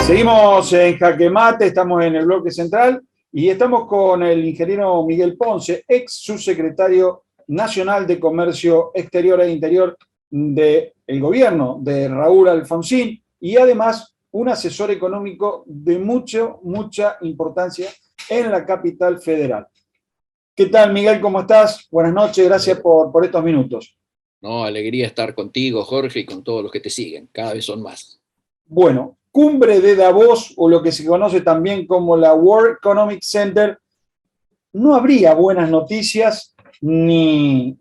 Seguimos en Jaque Mate, estamos en el bloque central y estamos con el ingeniero Miguel Ponce, ex subsecretario nacional de Comercio Exterior e Interior del gobierno de Raúl Alfonsín y además un asesor económico de mucha importancia en la capital federal. ¿Qué tal, Miguel? ¿Cómo estás? Buenas noches, gracias por estos minutos. No, alegría estar contigo, Jorge, y con todos los que te siguen. Cada vez son más. Bueno, cumbre de Davos, o lo que se conoce también como la World Economic Center, no habría buenas noticias ni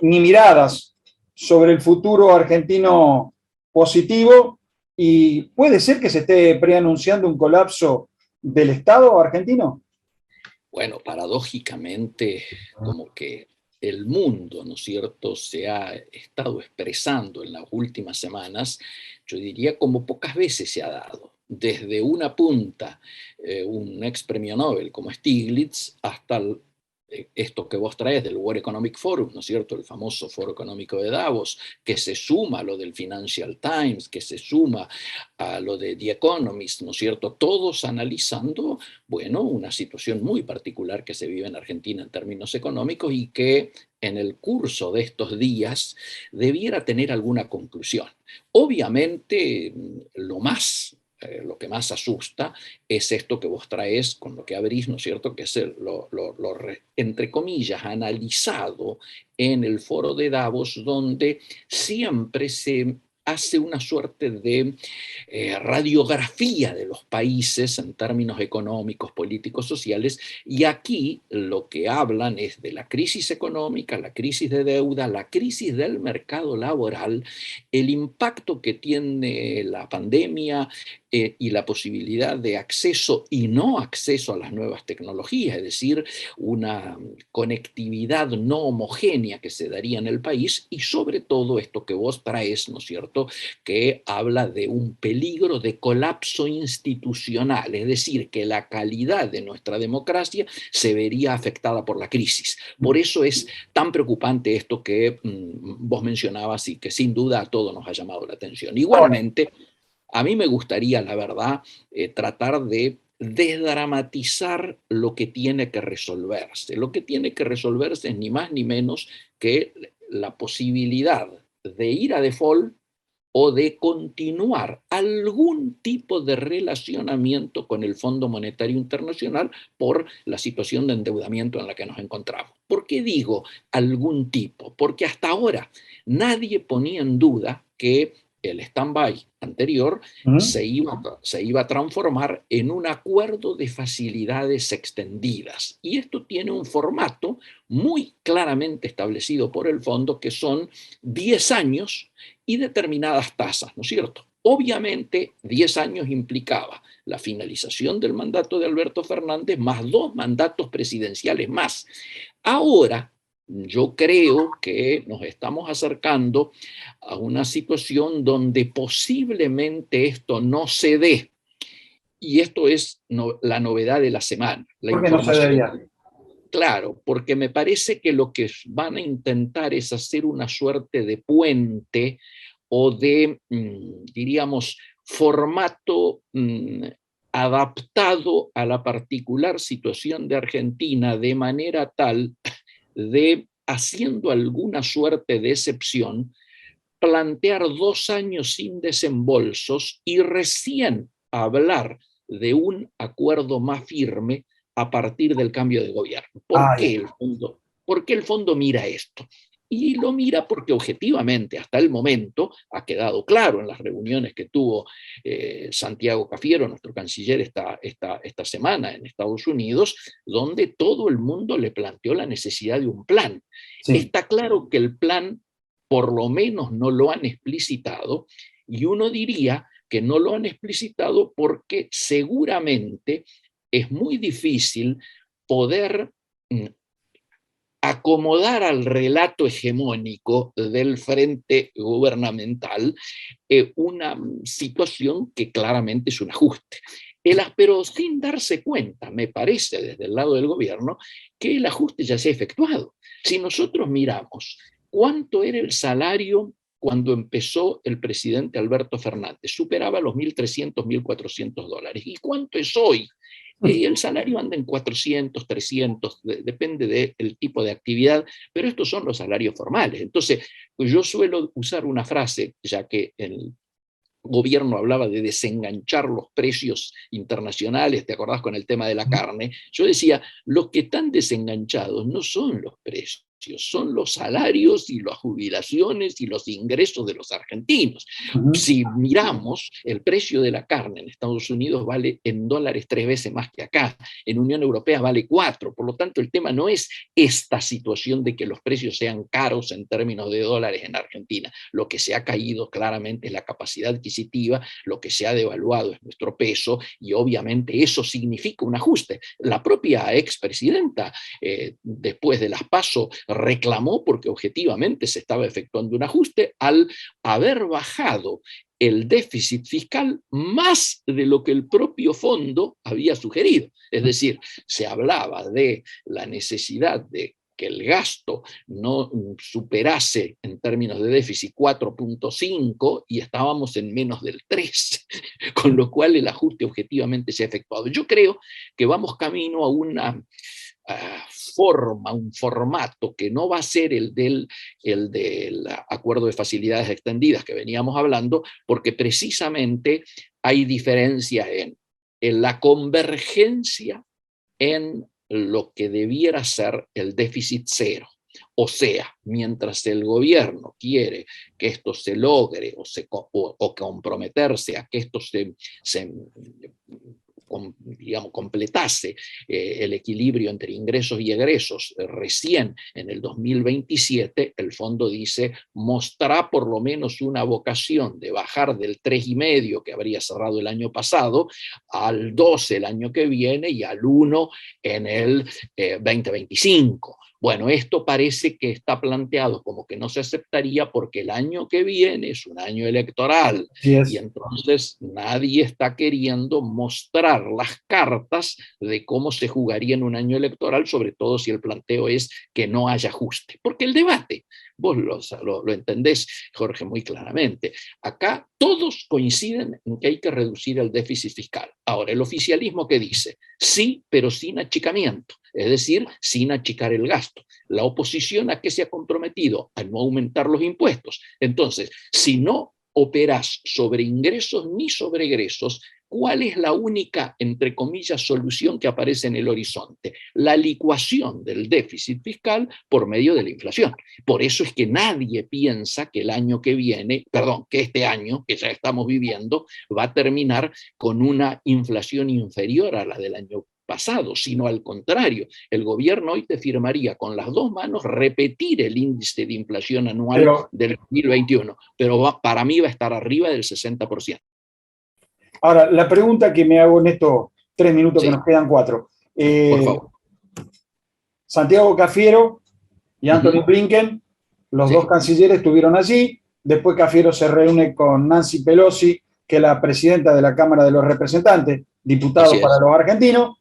miradas sobre el futuro argentino positivo, y puede ser que se esté preanunciando un colapso del Estado argentino. Bueno, paradójicamente, como que el mundo, ¿no es cierto?, se ha estado expresando en las últimas semanas, yo diría como pocas veces se ha dado. Desde una punta, un ex premio Nobel como Stiglitz, hasta esto que vos traes del World Economic Forum, ¿no es cierto?, el famoso Foro Económico de Davos, que se suma a lo del Financial Times, que se suma a lo de The Economist, ¿no es cierto?, todos analizando, bueno, una situación muy particular que se vive en Argentina en términos económicos y que en el curso de estos días debiera tener alguna conclusión. Obviamente, lo que más asusta es esto que vos traes con lo que abrís, ¿no es cierto?, que es entre comillas, analizado en el foro de Davos, donde siempre se hace una suerte de radiografía de los países en términos económicos, políticos, sociales, y aquí lo que hablan es de la crisis económica, la crisis de deuda, la crisis del mercado laboral, el impacto que tiene la pandemia y la posibilidad de acceso y no acceso a las nuevas tecnologías, es decir, una conectividad no homogénea que se daría en el país, y sobre todo esto que vos traes, ¿no es cierto?, que habla de un peligro de colapso institucional, es decir, que la calidad de nuestra democracia se vería afectada por la crisis. Por eso es tan preocupante esto que vos mencionabas y que sin duda a todos nos ha llamado la atención. Igualmente, a mí me gustaría, la verdad, tratar de desdramatizar lo que tiene que resolverse. Lo que tiene que resolverse es ni más ni menos que la posibilidad de ir a default o de continuar algún tipo de relacionamiento con el Fondo Monetario Internacional por la situación de endeudamiento en la que nos encontramos. ¿Por qué digo algún tipo? Porque hasta ahora nadie ponía en duda que el stand-by anterior se iba a transformar en un acuerdo de facilidades extendidas. Y esto tiene un formato muy claramente establecido por el fondo, que son 10 años y determinadas tasas, ¿no es cierto? Obviamente, 10 años implicaba la finalización del mandato de Alberto Fernández más 2 mandatos presidenciales más. Ahora, yo creo que nos estamos acercando a una situación donde posiblemente esto no se dé. Y esto es la novedad de la semana. ¿Por qué no se debería? Claro, porque me parece que lo que van a intentar es hacer una suerte de puente o de, diríamos, formato adaptado a la particular situación de Argentina, de manera tal de, haciendo alguna suerte de excepción, plantear 2 años sin desembolsos y recién hablar de un acuerdo más firme a partir del cambio de gobierno. ¿Por qué el fondo mira esto? Y lo mira porque objetivamente hasta el momento ha quedado claro en las reuniones que tuvo Santiago Cafiero, nuestro canciller, esta semana en Estados Unidos, donde todo el mundo le planteó la necesidad de un plan. Sí. Está claro que el plan por lo menos no lo han explicitado, y uno diría que no lo han explicitado porque seguramente es muy difícil poder acomodar al relato hegemónico del frente gubernamental una situación que claramente es un ajuste. Pero sin darse cuenta, me parece desde el lado del gobierno, que el ajuste ya se ha efectuado. Si nosotros miramos cuánto era el salario cuando empezó el presidente Alberto Fernández. Superaba los 1.300, 1.400 dólares. ¿Y cuánto es hoy? El salario anda en 400, 300, depende del tipo de actividad, pero estos son los salarios formales. Entonces, pues yo suelo usar una frase, ya que el gobierno hablaba de desenganchar los precios internacionales, ¿te acordás con el tema de la carne? Yo decía, los que están desenganchados no son los precios, son los salarios y las jubilaciones y los ingresos de los argentinos. Si miramos, el precio de la carne en Estados Unidos vale en dólares 3 veces más que acá, en Unión Europea vale 4, por lo tanto el tema no es esta situación de que los precios sean caros en términos de dólares en Argentina. Lo que se ha caído claramente es la capacidad adquisitiva, lo que se ha devaluado es nuestro peso, y obviamente eso significa un ajuste. La propia expresidenta, después de las PASO, reclamó porque objetivamente se estaba efectuando un ajuste al haber bajado el déficit fiscal más de lo que el propio fondo había sugerido. Es decir, se hablaba de la necesidad de que el gasto no superase en términos de déficit 4.5 y estábamos en menos del 3, con lo cual el ajuste objetivamente se ha efectuado. Yo creo que vamos camino a una forma, un formato que no va a ser el del acuerdo de facilidades extendidas que veníamos hablando, porque precisamente hay diferencias en la convergencia en lo que debiera ser el déficit cero. O sea, mientras el gobierno quiere que esto se logre o comprometerse a que esto digamos, completase el equilibrio entre ingresos y egresos recién en el 2027, el fondo dice, mostrará por lo menos una vocación de bajar del 3,5 que habría cerrado el año pasado al 12 el año que viene y al 1 en el 2025. Bueno, esto parece que está planteado como que no se aceptaría porque el año que viene es un año electoral y entonces nadie está queriendo mostrar las cartas de cómo se jugaría en un año electoral, sobre todo si el planteo es que no haya ajuste. Porque el debate, vos lo entendés, Jorge, muy claramente, acá todos coinciden en que hay que reducir el déficit fiscal. Ahora, el oficialismo ¿qué dice? Sí, pero sin achicamiento. Es decir, sin achicar el gasto. La oposición ¿a qué se ha comprometido? A no aumentar los impuestos. Entonces, si no operás sobre ingresos ni sobre egresos, ¿cuál es la única, entre comillas, solución que aparece en el horizonte? La licuación del déficit fiscal por medio de la inflación. Por eso es que nadie piensa que el año que viene, perdón, que este año que ya estamos viviendo va a terminar con una inflación inferior a la del año pasado, sino al contrario, el gobierno hoy te firmaría con las dos manos repetir el índice de inflación anual del 2021, pero para mí va a estar arriba del 60%. Ahora, la pregunta que me hago en estos 3 minutos que nos quedan 4. Por favor. Santiago Cafiero y Anthony Blinken, los dos cancilleres estuvieron allí. Después Cafiero se reúne con Nancy Pelosi, que es la presidenta de la Cámara de los Representantes, diputados para los argentinos.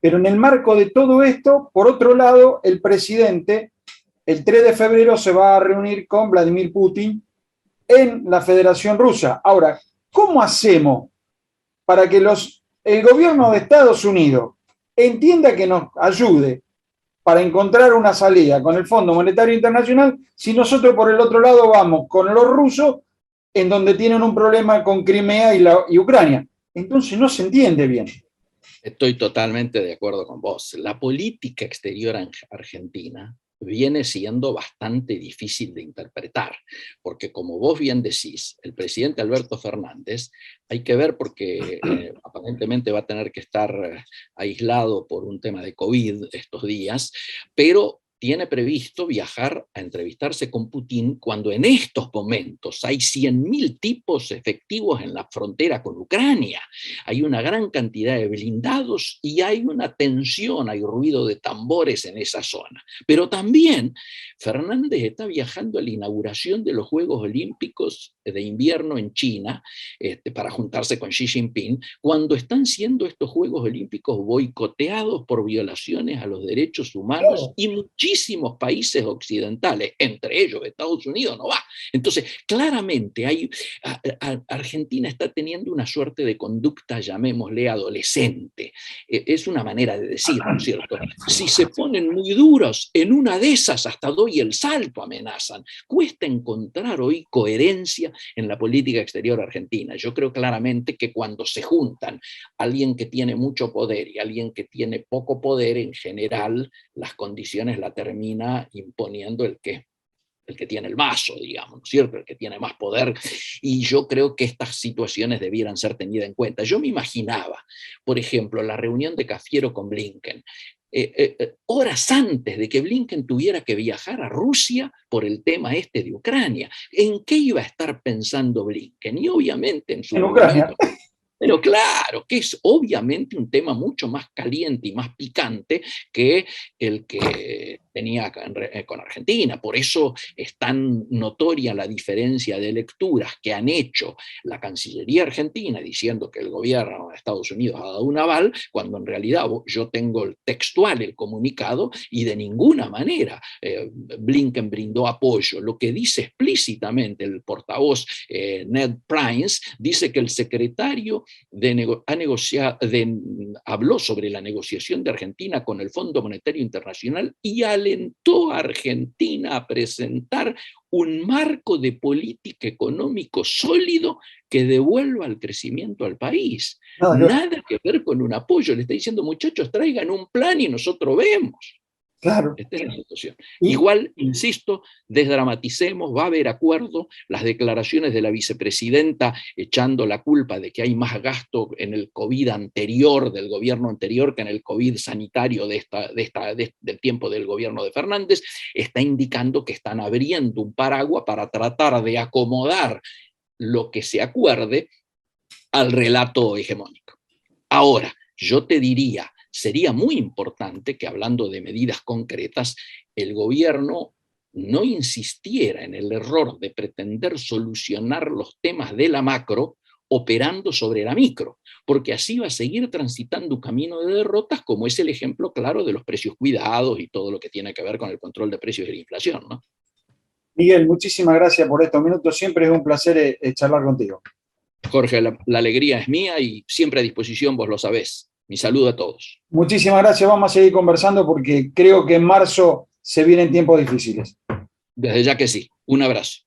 Pero en el marco de todo esto, por otro lado, el presidente, el 3 de febrero, se va a reunir con Vladimir Putin en la Federación Rusa. Ahora, ¿cómo hacemos para que el gobierno de Estados Unidos entienda que nos ayude para encontrar una salida con el Fondo Monetario Internacional si nosotros por el otro lado vamos con los rusos en donde tienen un problema con Crimea y Ucrania? Entonces no se entiende bien. Estoy totalmente de acuerdo con vos. La política exterior argentina viene siendo bastante difícil de interpretar, porque como vos bien decís, el presidente Alberto Fernández, hay que ver porque aparentemente va a tener que estar aislado por un tema de COVID estos días, pero tiene previsto viajar a entrevistarse con Putin cuando en estos momentos hay 100.000 tipos efectivos en la frontera con Ucrania. Hay una gran cantidad de blindados y hay una tensión, hay ruido de tambores en esa zona. Pero también Fernández está viajando a la inauguración de los Juegos Olímpicos de invierno en China para juntarse con Xi Jinping, cuando están siendo estos Juegos Olímpicos boicoteados por violaciones a los derechos humanos y muchísimos muchísimos países occidentales, entre ellos Estados Unidos, no va. Entonces, claramente Argentina está teniendo una suerte de conducta, llamémosle adolescente. Es una manera de decir, ¿no es cierto? Si se ponen muy duros, en una de esas hasta doy el salto, amenazan. Cuesta encontrar hoy coherencia en la política exterior argentina. Yo creo claramente que cuando se juntan alguien que tiene mucho poder y alguien que tiene poco poder, en general las condiciones la termina imponiendo el que tiene el mazo, digamos, ¿no es cierto? El que tiene más poder, y yo creo que estas situaciones debieran ser tenidas en cuenta. Yo me imaginaba, por ejemplo, la reunión de Cafiero con Blinken, horas antes de que Blinken tuviera que viajar a Rusia por el tema este de Ucrania. ¿En qué iba a estar pensando Blinken? Y obviamente en su Ucrania. Pero claro, que es obviamente un tema mucho más caliente y más picante que el que tenía con Argentina. Por eso es tan notoria la diferencia de lecturas que han hecho la Cancillería argentina diciendo que el gobierno de Estados Unidos ha dado un aval, cuando en realidad yo tengo el textual, el comunicado, y de ninguna manera Blinken brindó apoyo. Lo que dice explícitamente el portavoz Ned Price, dice que el secretario habló sobre la negociación de Argentina con el Fondo Monetario Internacional y alentó a Argentina a presentar un marco de política económico sólido que devuelva el crecimiento al país. Nada que ver con un apoyo. Le está diciendo, muchachos, traigan un plan y nosotros vemos. Claro. Esta es la situación. Igual, insisto, desdramaticemos, va a haber acuerdo. Las declaraciones de la vicepresidenta echando la culpa de que hay más gasto en el COVID anterior, del gobierno anterior, que en el COVID sanitario del tiempo del gobierno de Fernández, está indicando que están abriendo un paraguas para tratar de acomodar lo que se acuerde al relato hegemónico. Ahora, yo te diría, sería muy importante que, hablando de medidas concretas, el gobierno no insistiera en el error de pretender solucionar los temas de la macro operando sobre la micro, porque así va a seguir transitando un camino de derrotas, como es el ejemplo claro de los precios cuidados y todo lo que tiene que ver con el control de precios y la inflación, ¿no? Miguel, muchísimas gracias por estos minutos. Siempre es un placer charlar contigo. Jorge, la alegría es mía y siempre a disposición, vos lo sabés. Mi saludo a todos. Muchísimas gracias. Vamos a seguir conversando porque creo que en marzo se vienen tiempos difíciles. Desde ya que sí. Un abrazo.